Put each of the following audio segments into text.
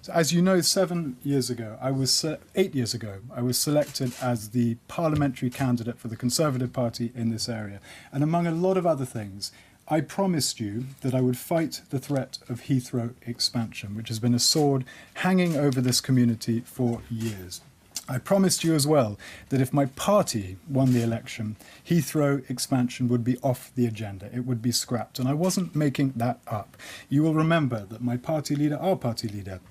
So as you know, 8 years ago, I was selected as the parliamentary candidate for the Conservative Party in this area. And among a lot of other things, I promised you that I would fight the threat of Heathrow expansion, which has been a sword hanging over this community for years. I promised you as well that if my party won the election, Heathrow expansion would be off the agenda. It would be scrapped. And I wasn't making that up. You will remember that my party leader, our party leader,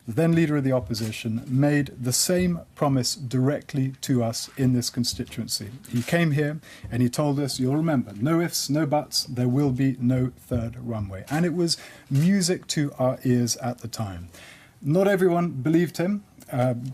the then leader of the opposition, made the same promise directly to us in this constituency. He came here and he told us, you'll remember, no ifs, no buts, there will be no third runway. And it was music to our ears at the time. Not everyone believed him.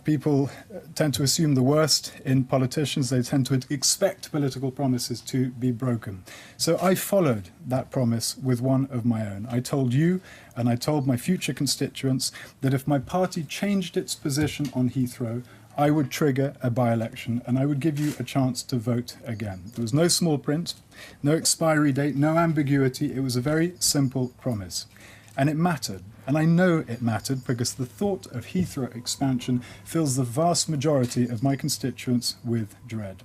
People tend to assume the worst in politicians. They tend to expect political promises to be broken. So I followed that promise with one of my own. I told you and I told my future constituents that if my party changed its position on Heathrow, I would trigger a by-election and I would give you a chance to vote again. There was no small print, no expiry date, no ambiguity. It was a very simple promise. And it mattered. And I know it mattered because the thought of Heathrow expansion fills the vast majority of my constituents with dread.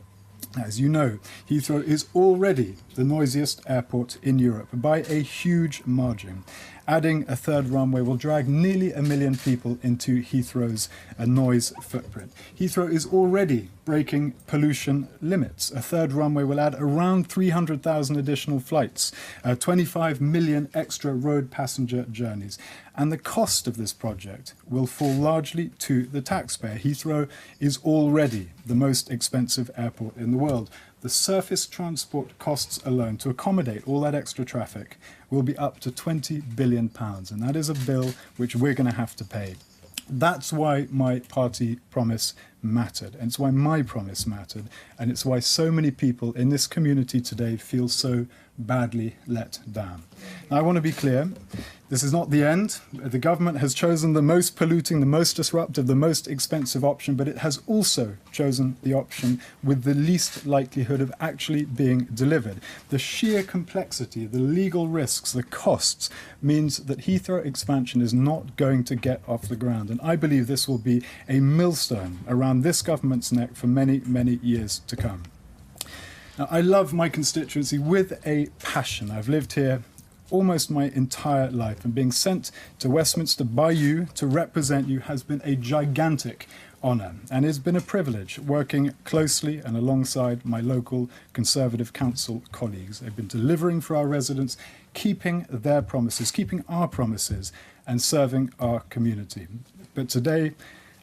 As you know, Heathrow is already the noisiest airport in Europe by a huge margin. Adding a third runway will drag nearly 1 million people into Heathrow's noise footprint. Heathrow is already breaking pollution limits. A third runway will add around 300,000 additional flights, 25 million extra road passenger journeys. And the cost of this project will fall largely to the taxpayer. Heathrow is already the most expensive airport in the world. The surface transport costs alone to accommodate all that extra traffic will be up to £20 billion. And that is a bill which we're going to have to pay. That's why my party promise mattered. And it's why my promise mattered. And it's why so many people in this community today feel so badly let down. Now, I want to be clear. This is not the end. The government has chosen the most polluting, the most disruptive, the most expensive option, but it has also chosen the option with the least likelihood of actually being delivered. The sheer complexity, the legal risks, the costs means that Heathrow expansion is not going to get off the ground. And I believe this will be a millstone around this government's neck for many, many years to come. Now, I love my constituency with a passion. I've lived here almost my entire life, and being sent to Westminster by you to represent you has been a gigantic honour, and it's been a privilege working closely and alongside my local Conservative Council colleagues. They've been delivering for our residents, keeping their promises, keeping our promises, and serving our community. But today,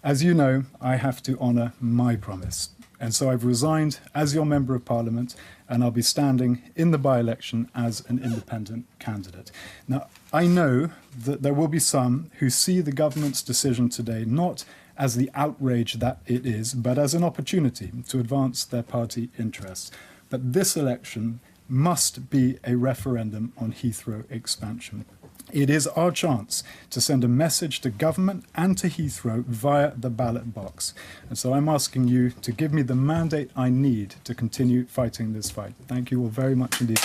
as you know, I have to honour my promise. And so I've resigned as your Member of Parliament, and I'll be standing in the by-election as an independent candidate. Now, I know that there will be some who see the government's decision today not as the outrage that it is, but as an opportunity to advance their party interests. But this election must be a referendum on Heathrow expansion. It is our chance to send a message to government and to Heathrow via the ballot box. And so I'm asking you to give me the mandate I need to continue fighting this fight. Thank you all very much indeed.